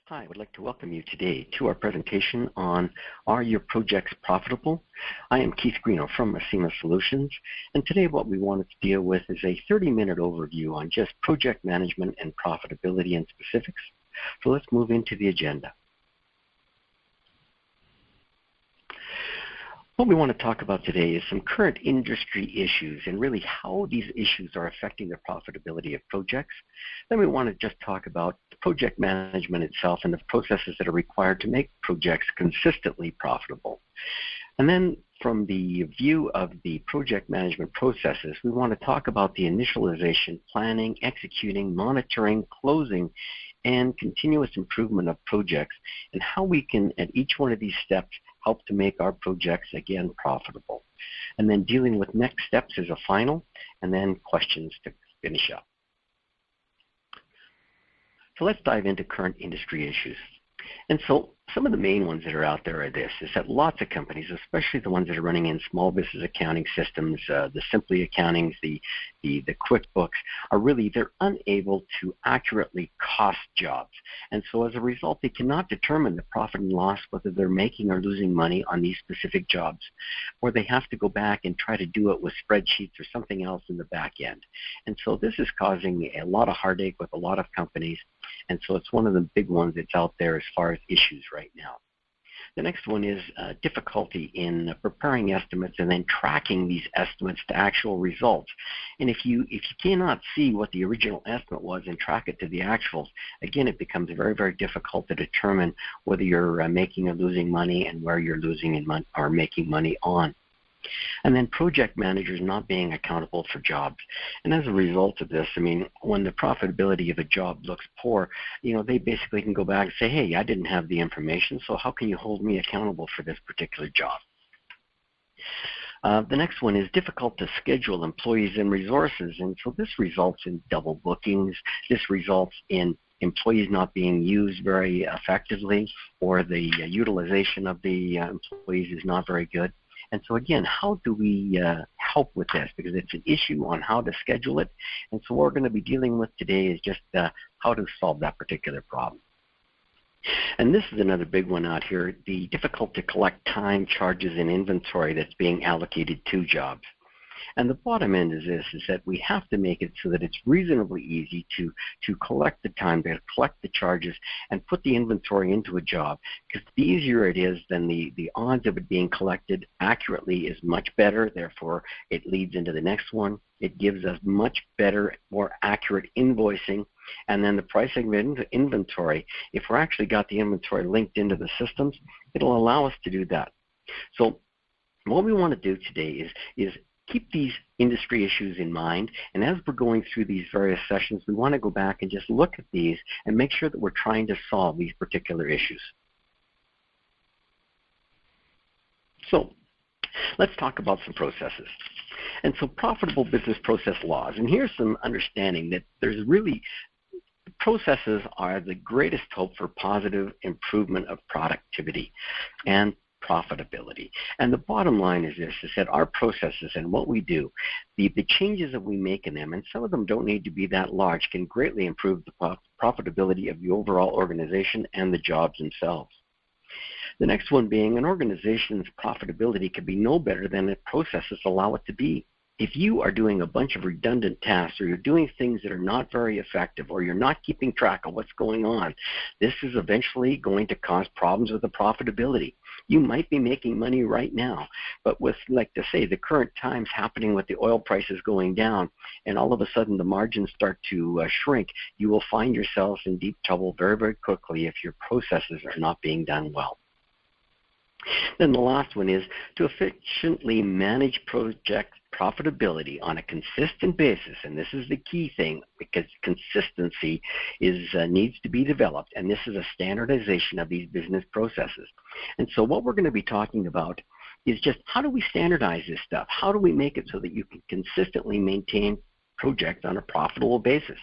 Hi, I would like to welcome you today to our presentation on Are Your Projects Profitable? I am Keith Greeno from Acima Solutions, and today what we wanted to deal with is a 30-minute overview on just project management and profitability and specifics. So let's move into the agenda. What we want to talk about today is some current industry issues and really how these issues are affecting the profitability of projects. Then we want to just talk about the project management itself and the processes that are required to make projects consistently profitable. And then from the view of the project management processes, we want to talk about the initialization, planning, executing, monitoring, closing, and continuous improvement of projects and how we can, at each one of these steps, help to make our projects, again, profitable. And then dealing with next steps as a final, and then questions to finish up. So let's dive into current industry issues. And so some of the main ones that are out there are this, is that lots of companies, especially the ones that are running in small business accounting systems, the Simply Accountings, the QuickBooks, they're unable to accurately cost jobs. And so as a result, they cannot determine the profit and loss, whether they're making or losing money on these specific jobs, or they have to go back and try to do it with spreadsheets or something else in the back end. And so this is causing a lot of heartache with a lot of companies, and so it's one of the big ones that's out there as far as issues right now. The next one is difficulty in preparing estimates and then tracking these estimates to actual results. And if you cannot see what the original estimate was and track it to the actuals, again, it becomes very, very difficult to determine whether you're making or losing money and where you're losing or making money on. And then project managers not being accountable for jobs. And as a result of this, when the profitability of a job looks poor, they basically can go back and say, hey, I didn't have the information, so how can you hold me accountable for this particular job? The next one is difficult to schedule employees and resources. And so this results in double bookings. This results in employees not being used very effectively, or the utilization of the employees is not very good. And so again, how do we help with this? Because it's an issue on how to schedule it. And so what we're going to be dealing with today is just how to solve that particular problem. And this is another big one out here, the difficult to collect time, charges, and inventory that's being allocated to jobs. And the bottom end is this, is that we have to make it so that it's reasonably easy to collect the time, to collect the charges, and put the inventory into a job. Because the easier it is, then the odds of it being collected accurately is much better. Therefore, it leads into the next one. It gives us much better, more accurate invoicing. And then the pricing of inventory, if we're actually got the inventory linked into the systems, it'll allow us to do that. So what we want to do today is keep these industry issues in mind, and as we're going through these various sessions, we want to go back and just look at these and make sure that we're trying to solve these particular issues. So let's talk about some processes. And so profitable business process laws, and here's some understanding that there's really processes are the greatest hope for positive improvement of productivity and profitability. And the bottom line is this, is that our processes and what we do, the changes that we make in them, and some of them don't need to be that large, can greatly improve the profitability of the overall organization and the jobs themselves. The next one being an organization's profitability could be no better than the processes allow it to be. If you are doing a bunch of redundant tasks, or you're doing things that are not very effective, or you're not keeping track of what's going on, this is eventually going to cause problems with the profitability. You might be making money right now, but with, like to say, the current times happening with the oil prices going down, and all of a sudden the margins start to shrink, you will find yourselves in deep trouble very, very quickly if your processes are not being done well. Then the last one is to efficiently manage project profitability on a consistent basis, and this is the key thing, because consistency needs to be developed, and this is a standardization of these business processes. And so what we're going to be talking about is just how do we standardize this stuff? How do we make it so that you can consistently maintain projects on a profitable basis?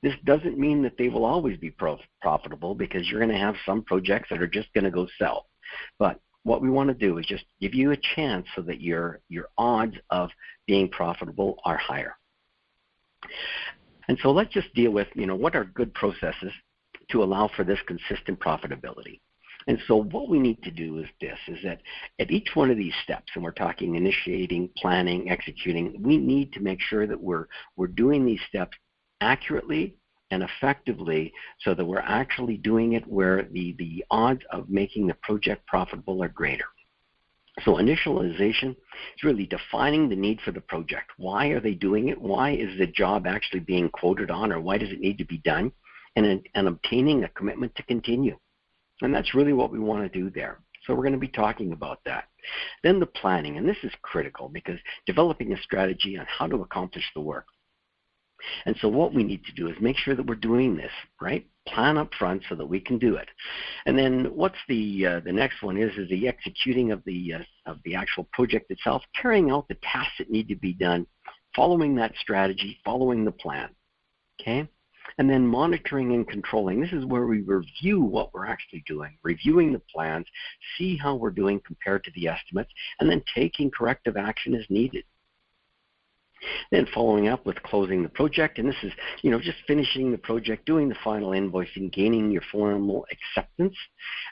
This doesn't mean that they will always be profitable, because you're going to have some projects that are just going to go south. But what we want to do is just give you a chance so that your odds of being profitable are higher. And so let's just deal with, what are good processes to allow for this consistent profitability. And so what we need to do is this, is that at each one of these steps, and we're talking initiating, planning, executing, we need to make sure that we're doing these steps accurately and effectively so that we're actually doing it where the odds of making the project profitable are greater. So initialization is really defining the need for the project. Why are they doing it? Why is the job actually being quoted on, or why does it need to be done? And obtaining a commitment to continue. And that's really what we want to do there. So we're going to be talking about that. Then the planning, and this is critical because developing a strategy on how to accomplish the work. And so what we need to do is make sure that we're doing this, right? Plan up front so that we can do it. And then what's the next one is the executing of the actual project itself, carrying out the tasks that need to be done, following that strategy, following the plan, okay? And then monitoring and controlling. This is where we review what we're actually doing, reviewing the plans, see how we're doing compared to the estimates, and then taking corrective action as needed. Then following up with closing the project, and this is, just finishing the project, doing the final invoicing, gaining your formal acceptance.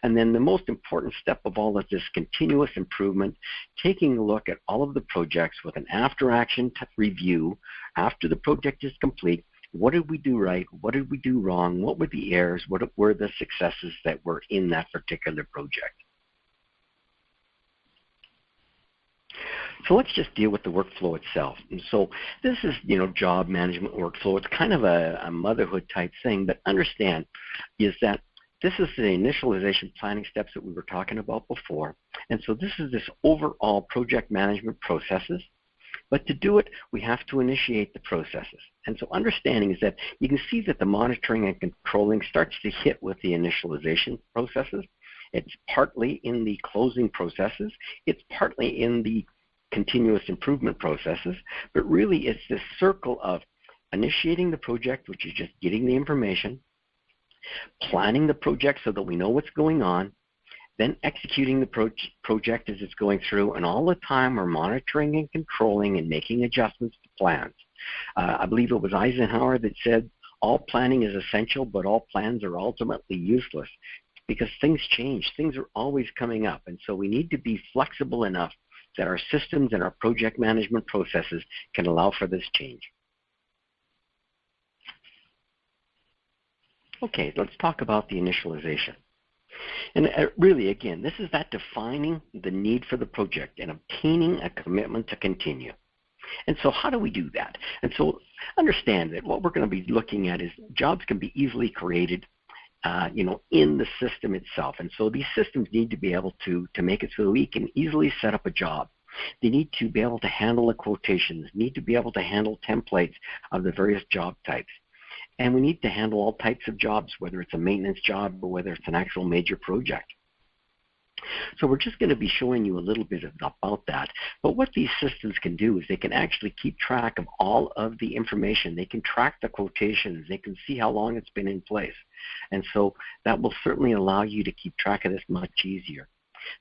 And then the most important step of all of this, continuous improvement, taking a look at all of the projects with an after-action review after the project is complete. What did we do right? What did we do wrong? What were the errors? What were the successes that were in that particular project? So let's just deal with the workflow itself. And so this is, job management workflow. It's kind of a motherhood type thing, but understand is that this is the initialization planning steps that we were talking about before. And so this is this overall project management processes. But to do it, we have to initiate the processes. And so understanding is that you can see that the monitoring and controlling starts to hit with the initialization processes. It's partly in the closing processes. It's partly in the continuous improvement processes. But really, it's this circle of initiating the project, which is just getting the information, planning the project so that we know what's going on, then executing the project as it's going through, and all the time we're monitoring and controlling and making adjustments to plans. I believe it was Eisenhower that said, all planning is essential, but all plans are ultimately useless because things change. Things are always coming up, and so we need to be flexible enough that our systems and our project management processes can allow for this change. Okay, let's talk about the initialization. And really, again, this is that defining the need for the project and obtaining a commitment to continue. And so how do we do that? And so understand that what we're going to be looking at is jobs can be easily created in the system itself. And so these systems need to be able to make it so we can easily set up a job. They need to be able to handle the quotations, need to be able to handle templates of the various job types. And we need to handle all types of jobs, whether it's a maintenance job or whether it's an actual major project. So we're just going to be showing you a little bit about that. But what these systems can do is they can actually keep track of all of the information. They can track the quotations. They can see how long it's been in place. And so that will certainly allow you to keep track of this much easier.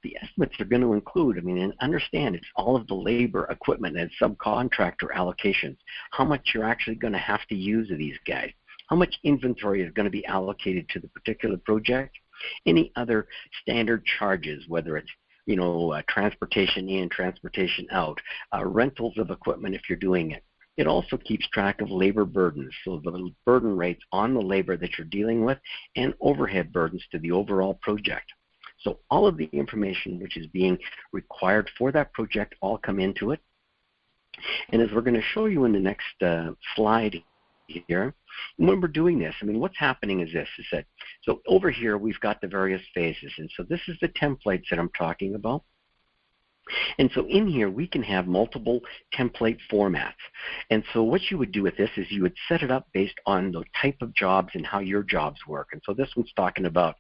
The estimates are going to include, and understand it's all of the labor, equipment, and subcontractor allocations, how much you're actually going to have to use of these guys, how much inventory is going to be allocated to the particular project, any other standard charges, whether it's transportation in, transportation out, rentals of equipment if you're doing it. It also keeps track of labor burdens, so the burden rates on the labor that you're dealing with and overhead burdens to the overall project. So all of the information which is being required for that project all come into it. And as we're going to show you in the next slide here, when we're doing this, what's happening is this, is that, so over here we've got the various phases. And so this is the templates that I'm talking about. And so in here we can have multiple template formats. And so what you would do with this is you would set it up based on the type of jobs and how your jobs work. And so this one's talking about,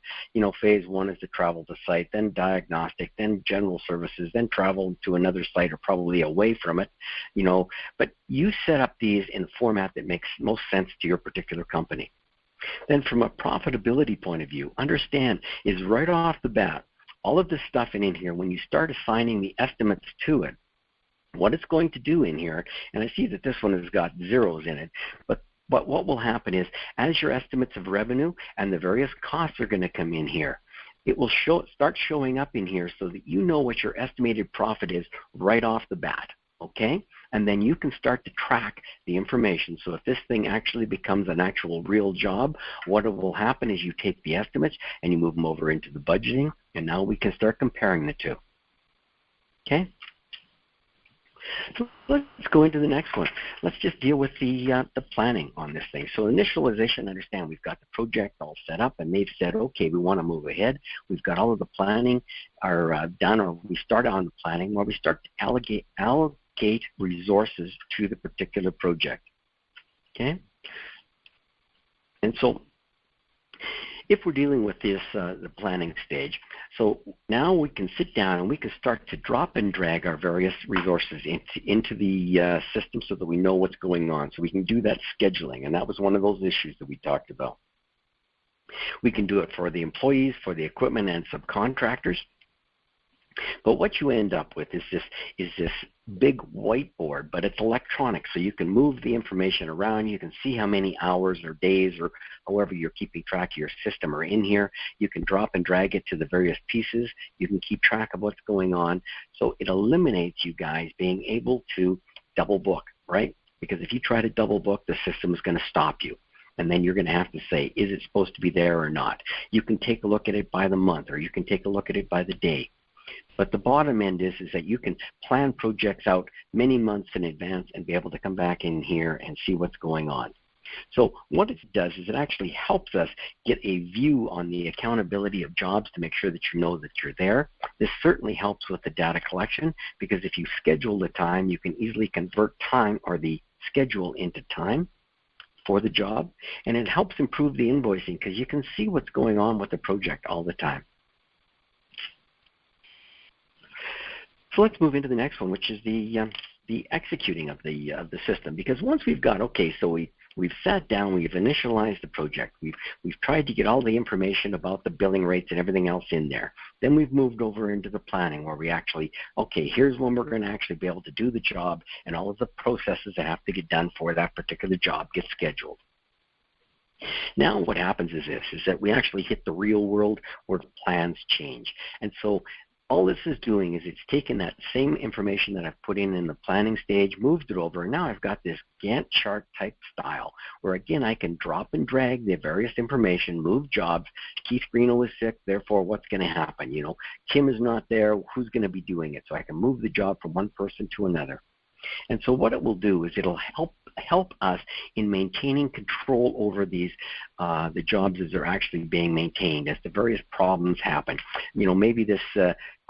phase one is to travel to site, then diagnostic, then general services, then travel to another site or probably away from it, But you set up these in a format that makes most sense to your particular company. Then from a profitability point of view, understand is right off the bat, all of this stuff in here, when you start assigning the estimates to it, what it's going to do in here, and I see that this one has got zeros in it, but But what will happen is, as your estimates of revenue and the various costs are going to come in here, it will start showing up in here so that you know what your estimated profit is right off the bat, okay? And then you can start to track the information. So if this thing actually becomes an actual real job, what will happen is you take the estimates and you move them over into the budgeting, and now we can start comparing the two, okay? So let's go into the next one. Let's just deal with the planning on this thing. So initialization, understand we've got the project all set up, and they've said, okay, we want to move ahead. We've got all of the planning done, or we start on the planning where we start to allocate resources to the particular project. Okay? And so if we're dealing with this, the planning stage, so now we can sit down and we can start to drop and drag our various resources into the system so that we know what's going on. So we can do that scheduling, and that was one of those issues that we talked about. We can do it for the employees, for the equipment, and subcontractors. But what you end up with is this big whiteboard, but it's electronic, so you can move the information around. You can see how many hours or days or however you're keeping track of your system are in here. You can drop and drag it to the various pieces. You can keep track of what's going on. So it eliminates you guys being able to double book, right? Because if you try to double book, the system is going to stop you. And then you're going to have to say, is it supposed to be there or not? You can take a look at it by the month, or you can take a look at it by the day. But the bottom end is that you can plan projects out many months in advance and be able to come back in here and see what's going on. So what it does is it actually helps us get a view on the accountability of jobs to make sure that you know that you're there. This certainly helps with the data collection, because if you schedule the time, you can easily convert time or the schedule into time for the job. And it helps improve the invoicing because you can see what's going on with the project all the time. So let's move into the next one, which is the executing of the system. Because once we've got, okay, so we've sat down, we've initialized the project, we've tried to get all the information about the billing rates and everything else in there. Then we've moved over into the planning where we actually, okay, here's when we're going to actually be able to do the job, and all of the processes that have to get done for that particular job get scheduled. Now what happens is that we actually hit the real world where the plans change. And so all this is doing is it's taken that same information that I've put in the planning stage, moved it over, and now I've got this Gantt chart type style where, again, I can drop and drag the various information, move jobs. Keith Greeno is sick, therefore what's going to happen? You know, Kim is not there, who's going to be doing it? So I can move the job from one person to another. And so what it will do is it'll help us in maintaining control over these the jobs as they're actually being maintained as the various problems happen. You know, maybe this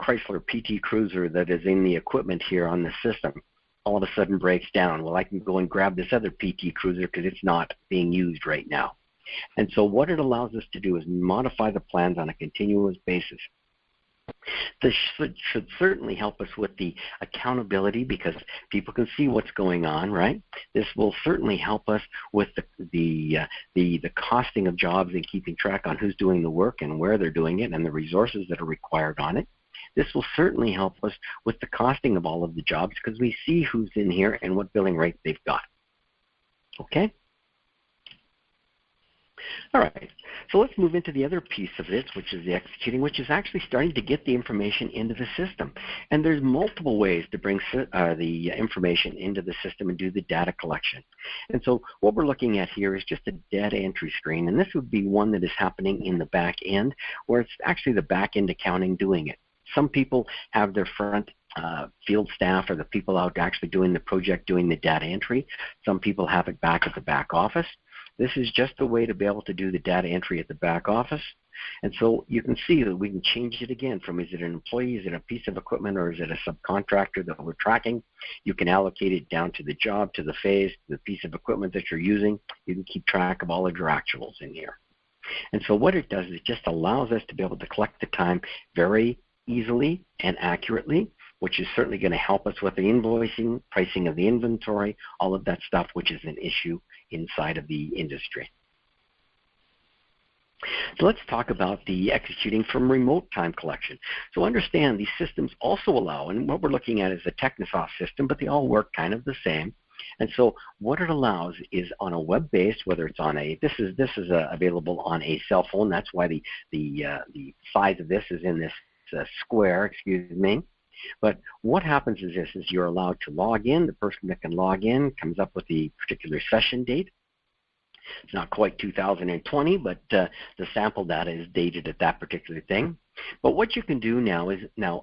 Chrysler PT Cruiser that is in the equipment here on the system all of a sudden breaks down. Well, I can go and grab this other PT Cruiser because it's not being used right now. And so what it allows us to do is modify the plans on a continuous basis. This should certainly help us with the accountability because people can see what's going on, right? This will certainly help us with the costing of jobs and keeping track on who's doing the work and where they're doing it and the resources that are required on it. This will certainly help us with the costing of all of the jobs because we see who's in here and what billing rate they've got. Okay? All right, so let's move into the other piece of this, which is the executing, which is actually starting to get the information into the system. And there's multiple ways to bring the information into the system and do the data collection. And so what we're looking at here is just a data entry screen, and this would be one that is happening in the back end, where it's actually the back end accounting doing it. Some people have their front field staff or the people out actually doing the project doing the data entry. Some people have it back at the back office. This is just a way to be able to do the data entry at the back office. And so you can see that we can change it again from is it an employee, is it a piece of equipment, or is it a subcontractor that we're tracking. You can allocate it down to the job, to the phase, to the piece of equipment that you're using. You can keep track of all of your actuals in here. And so what it does is it just allows us to be able to collect the time very easily and accurately, which is certainly going to help us with the invoicing, pricing of the inventory, all of that stuff, which is an issue inside of the industry. So let's talk about the executing from remote time collection. So understand these systems also allow, and what we're looking at is a Technisoft system, but they all work kind of the same. And so what it allows is on a web-based, whether it's on this is available on a cell phone. That's why the size of this is in this square, excuse me. But what happens is this, is you're allowed to log in. The person that can log in comes up with the particular session date. It's not quite 2020, but the sample data is dated at that particular thing. But what you can do now is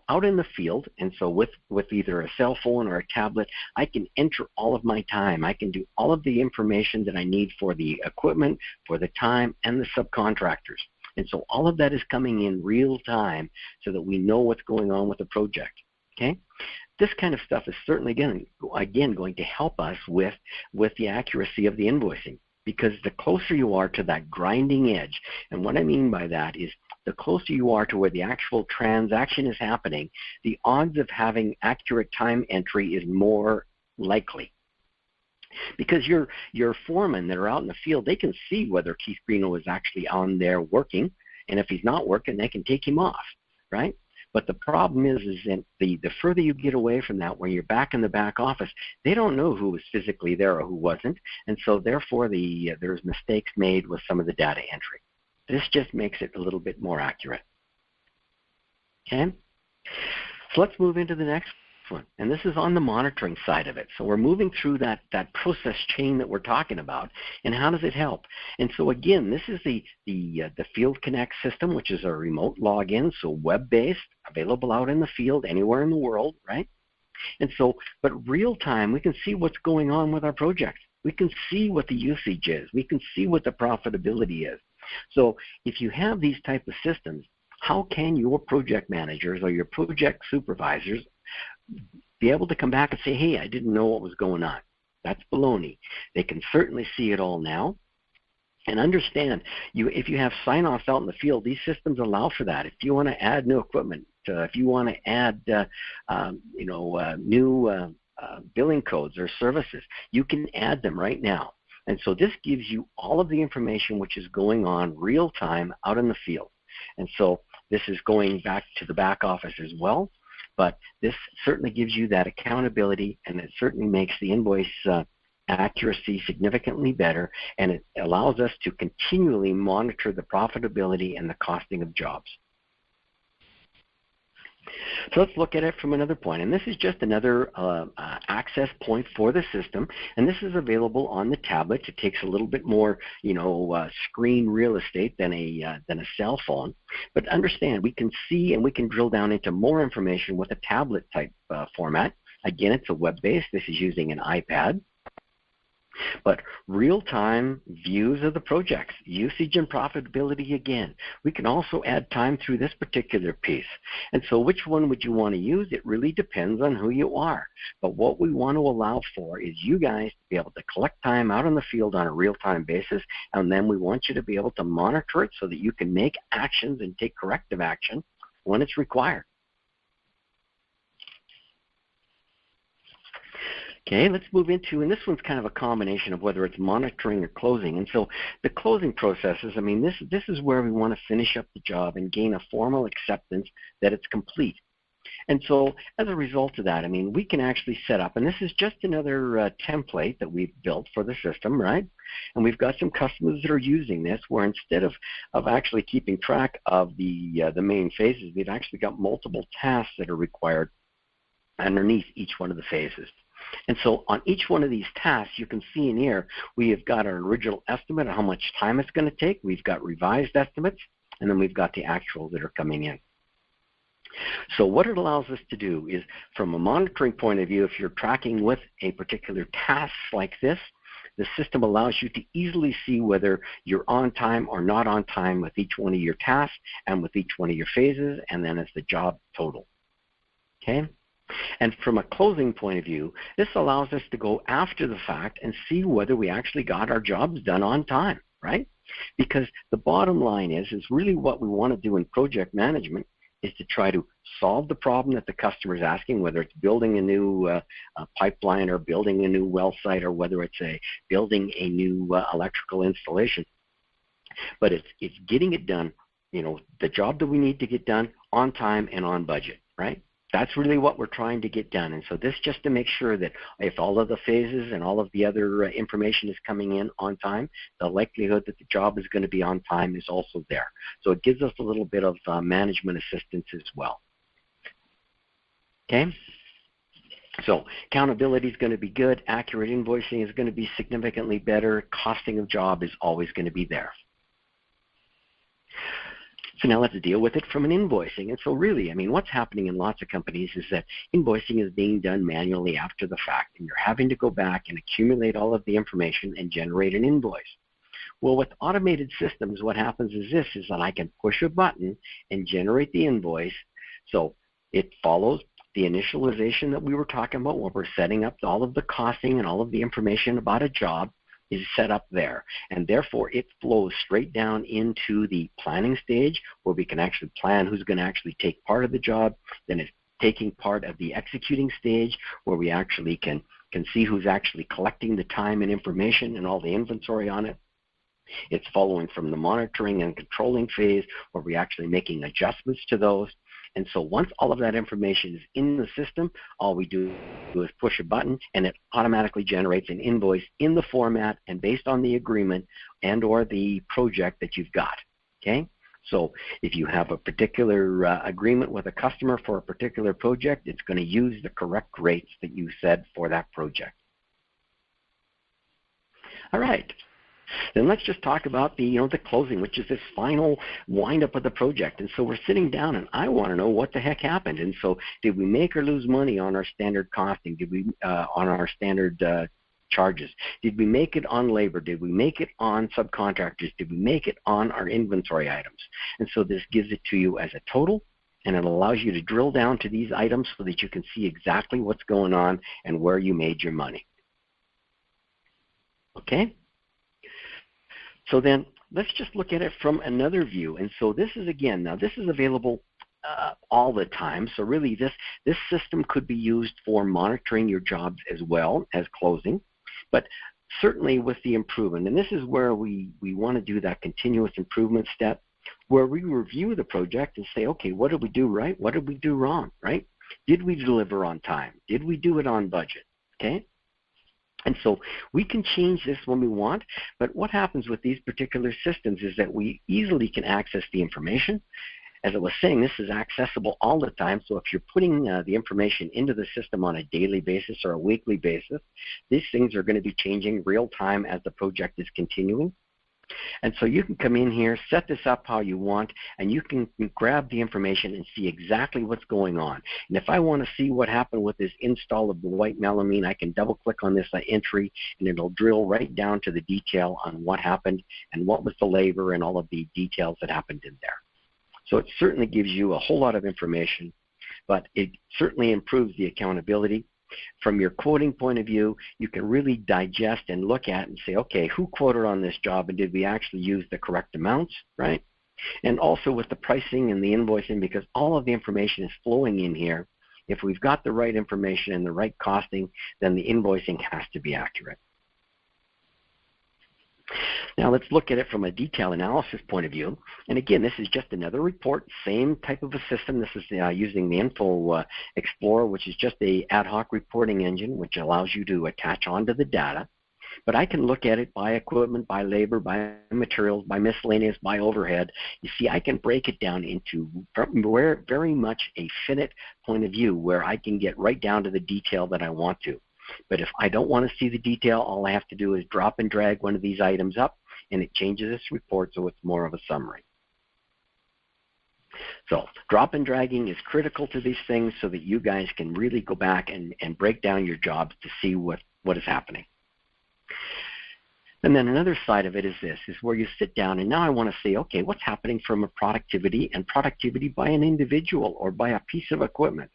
out in the field, and so with either a cell phone or a tablet, I can enter all of my time. I can do all of the information that I need for the equipment, for the time, and the subcontractors. And so all of that is coming in real time so that we know what's going on with the project. Okay? This kind of stuff is certainly, again going to help us with the accuracy of the invoicing, because the closer you are to that grinding edge, and what I mean by that is the closer you are to where the actual transaction is happening, the odds of having accurate time entry is more likely. Because your foremen that are out in the field, they can see whether Keith Greeno is actually on there working, and if he's not working, they can take him off, right? But the problem is that the further you get away from that, where you're back in the back office, they don't know who was physically there or who wasn't, and so therefore there's mistakes made with some of the data entry. This just makes it a little bit more accurate. Okay? So let's move into the next one, and this is on the monitoring side of it. So we're moving through that process chain that we're talking about, and how does it help? And so again, this is the Field Connect system, which is a remote login, so web-based, available out in the field anywhere in the world, right? And so, but real time, we can see what's going on with our projects. We can see what the usage is. We can see what the profitability is. So if you have these type of systems, how can your project managers or your project supervisors be able to come back and say, hey, I didn't know what was going on? That's baloney. They can certainly see it all now. And understand, if you have sign-offs out in the field, these systems allow for that. If you want to add new equipment, if you want to add new billing codes or services, you can add them right now. And so this gives you all of the information which is going on real time out in the field. And so this is going back to the back office as well, but this certainly gives you that accountability, and it certainly makes the invoice accuracy significantly better, and it allows us to continually monitor the profitability and the costing of jobs. So let's look at it from another point, and this is just another access point for the system, and this is available on the tablet. It takes a little bit more, screen real estate than a cell phone, but understand, we can see and we can drill down into more information with a tablet type format. Again, it's a web-based. This is using an iPad. But real-time views of the projects, usage and profitability again. We can also add time through this particular piece. And so which one would you want to use? It really depends on who you are. But what we want to allow for is you guys to be able to collect time out in the field on a real-time basis, and then we want you to be able to monitor it so that you can make actions and take corrective action when it's required. Okay, let's move into, and this one's kind of a combination of whether it's monitoring or closing. And so the closing processes, this is where we want to finish up the job and gain a formal acceptance that it's complete. And so as a result of that, we can actually set up, and this is just another template that we've built for the system, right? And we've got some customers that are using this, where instead of actually keeping track of the main phases, we've actually got multiple tasks that are required underneath each one of the phases. And so on each one of these tasks, you can see in here, we have got our original estimate of how much time it's going to take. We've got revised estimates, and then we've got the actuals that are coming in. So what it allows us to do is, from a monitoring point of view, if you're tracking with a particular task like this, the system allows you to easily see whether you're on time or not on time with each one of your tasks and with each one of your phases, and then as the job total. Okay? And from a closing point of view, this allows us to go after the fact and see whether we actually got our jobs done on time, right? Because the bottom line is really what we want to do in project management is to try to solve the problem that the customer is asking, whether it's building a new pipeline or building a new well site, or whether it's building a new electrical installation. But it's getting it done, the job that we need to get done on time and on budget, right? That's really what we're trying to get done. And so this just to make sure that if all of the phases and all of the other information is coming in on time, the likelihood that the job is going to be on time is also there. So it gives us a little bit of management assistance as well. Okay? So accountability is going to be good. Accurate invoicing is going to be significantly better. Costing of job is always going to be there. So now let's deal with it from an invoicing. And so really, I mean, what's happening in lots of companies is that invoicing is being done manually after the fact, and you're having to go back and accumulate all of the information and generate an invoice. Well, with automated systems, what happens is this, is that I can push a button and generate the invoice. So it follows the initialization that we were talking about when we're setting up all of the costing and all of the information about a job is set up there, and therefore it flows straight down into the planning stage where we can actually plan who's going to actually take part of the job. Then it's taking part of the executing stage where we actually can see who's actually collecting the time and information and all the inventory on it. It's following from the monitoring and controlling phase where we're actually making adjustments to those. And so once all of that information is in the system, all we do is push a button and it automatically generates an invoice in the format and based on the agreement and or the project that you've got. Okay? So if you have a particular agreement with a customer for a particular project, it's going to use the correct rates that you said for that project. All right. Then let's just talk about the closing, which is this final wind-up of the project. And so we're sitting down, and I want to know what the heck happened. And so did we make or lose money on our standard costing? Did we on our standard charges? Did we make it on labor? Did we make it on subcontractors? Did we make it on our inventory items? And so this gives it to you as a total, and it allows you to drill down to these items so that you can see exactly what's going on and where you made your money. Okay? So then let's just look at it from another view. And so this is, again, now this is available all the time. So really this system could be used for monitoring your jobs as well as closing. But certainly with the improvement, and this is where we want to do that continuous improvement step, where we review the project and say, okay, what did we do right? What did we do wrong, right? Did we deliver on time? Did we do it on budget? Okay? And so we can change this when we want, but what happens with these particular systems is that we easily can access the information. As I was saying, this is accessible all the time, so if you're putting the information into the system on a daily basis or a weekly basis, these things are going to be changing real time as the project is continuing. And so you can come in here, set this up how you want, and you can grab the information and see exactly what's going on. And if I want to see what happened with this install of the white melamine, I can double-click on this entry, and it'll drill right down to the detail on what happened and what was the labor and all of the details that happened in there. So it certainly gives you a whole lot of information, but it certainly improves the accountability. From your quoting point of view, you can really digest and look at and say, okay, who quoted on this job and did we actually use the correct amounts, right? And also with the pricing and the invoicing, because all of the information is flowing in here, if we've got the right information and the right costing, then the invoicing has to be accurate. Now let's look at it from a detail analysis point of view. And again, this is just another report, same type of a system. This is using the Info Explorer, which is just a ad hoc reporting engine, which allows you to attach onto the data. But I can look at it by equipment, by labor, by materials, by miscellaneous, by overhead. You see, I can break it down into very much a finite point of view where I can get right down to the detail that I want to. But if I don't want to see the detail, all I have to do is drop and drag one of these items up, and it changes this report so it's more of a summary. So drop and dragging is critical to these things so that you guys can really go back and break down your jobs to see what is happening. And then another side of it is this, is where you sit down and now I want to say, okay, what's happening from a productivity and productivity by an individual or by a piece of equipment.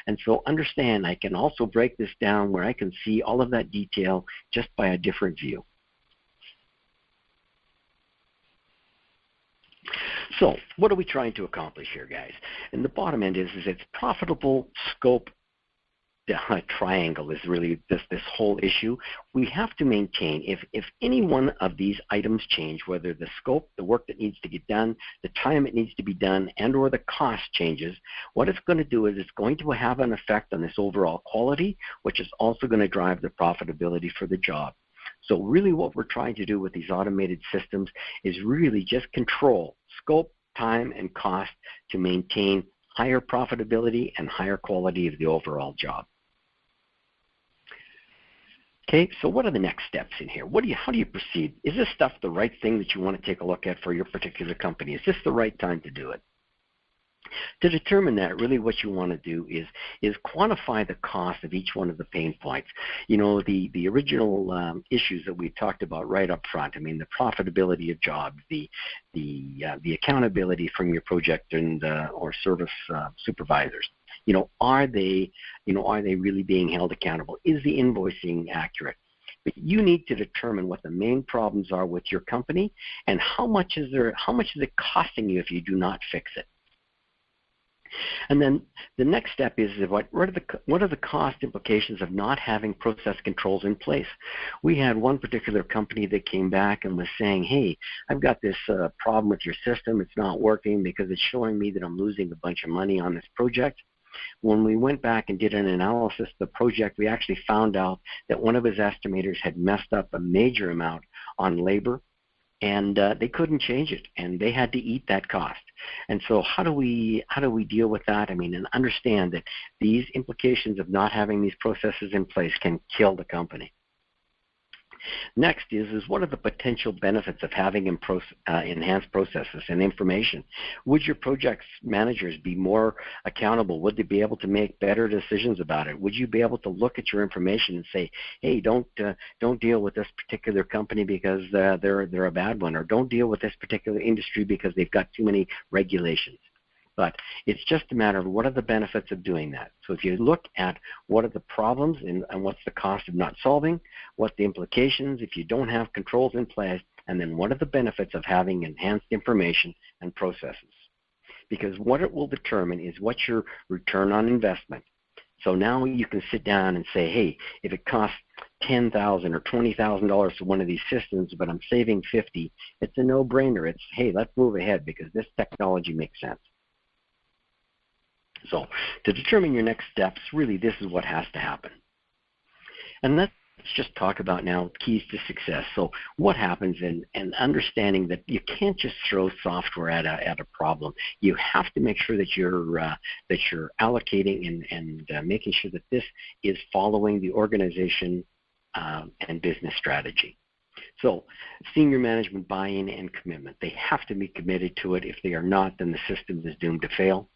And so understand I can also break this down where I can see all of that detail just by a different view. So what are we trying to accomplish here, guys? And the bottom end is it's profitable scope triangle is really this whole issue. We have to maintain, if any one of these items change, whether the scope, the work that needs to get done, the time it needs to be done, and or the cost changes, what it's going to do is it's going to have an effect on this overall quality, which is also going to drive the profitability for the job. So really what we're trying to do with these automated systems is really just control scope, time, and cost to maintain higher profitability and higher quality of the overall job. Okay, so what are the next steps in here? How do you proceed? Is this stuff the right thing that you want to take a look at for your particular company? Is this the right time to do it? To determine that, really what you want to do is quantify the cost of each one of the pain points. You know, the original issues that we talked about right up front. I mean, the profitability of jobs, the accountability from your project and or service supervisors. You know, are they really being held accountable? Is the invoicing accurate? But you need to determine what the main problems are with your company and how much is it costing you if you do not fix it. And then the next step is what are the cost implications of not having process controls in place? We had one particular company that came back and was saying, hey, I've got this problem with your system. It's not working because it's showing me that I'm losing a bunch of money on this project. When we went back and did an analysis of the project, we actually found out that one of his estimators had messed up a major amount on labor, and they couldn't change it, and they had to eat that cost. And so how do we deal with that? I mean, and understand that these implications of not having these processes in place can kill the company. Next is what are the potential benefits of having enhanced processes and information? Would your project managers be more accountable? Would they be able to make better decisions about it? Would you be able to look at your information and say, hey, don't deal with this particular company because they're a bad one, or don't deal with this particular industry because they've got too many regulations? But it's just a matter of what are the benefits of doing that. So if you look at what are the problems and what's the cost of not solving, what the implications if you don't have controls in place, and then what are the benefits of having enhanced information and processes. Because what it will determine is what's your return on investment. So now you can sit down and say, hey, if it costs $10,000 or $20,000 for one of these systems, but I'm saving $50, it's a no-brainer. It's, hey, let's move ahead because this technology makes sense. So to determine your next steps, really this is what has to happen. And let's just talk about now keys to success. So what happens in understanding that you can't just throw software at a problem. You have to make sure that you're allocating and making sure that this is following the organization and business strategy. So senior management buy-in and commitment. They have to be committed to it. If they are not, then the system is doomed to fail.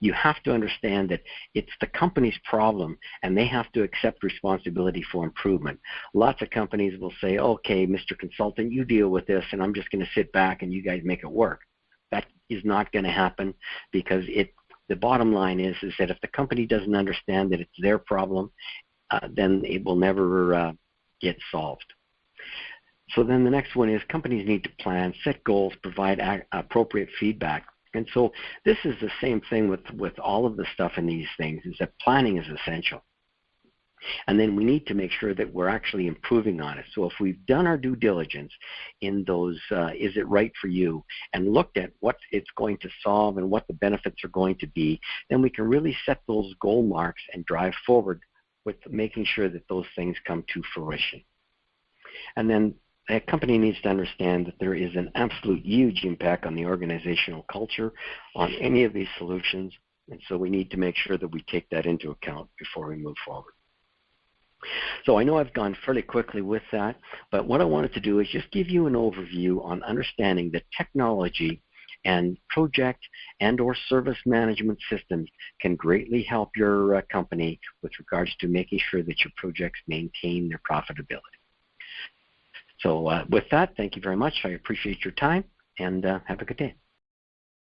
You have to understand that it's the company's problem and they have to accept responsibility for improvement. Lots of companies will say, okay, Mr. Consultant, you deal with this and I'm just going to sit back and you guys make it work. That is not going to happen because the bottom line is that if the company doesn't understand that it's their problem, then it will never get solved. So then the next one is companies need to plan, set goals, provide appropriate feedback. And so this is the same thing with all of the stuff in these things, is that planning is essential. And then we need to make sure that we're actually improving on it. So if we've done our due diligence in those, is it right for you, and looked at what it's going to solve and what the benefits are going to be, then we can really set those goal marks and drive forward with making sure that those things come to fruition. And then a company needs to understand that there is an absolute huge impact on the organizational culture on any of these solutions, and so we need to make sure that we take that into account before we move forward. So I know I've gone fairly quickly with that, but what I wanted to do is just give you an overview on understanding that technology and project and or service management systems can greatly help your company with regards to making sure that your projects maintain their profitability. So with that, thank you very much. I appreciate your time, and have a good day.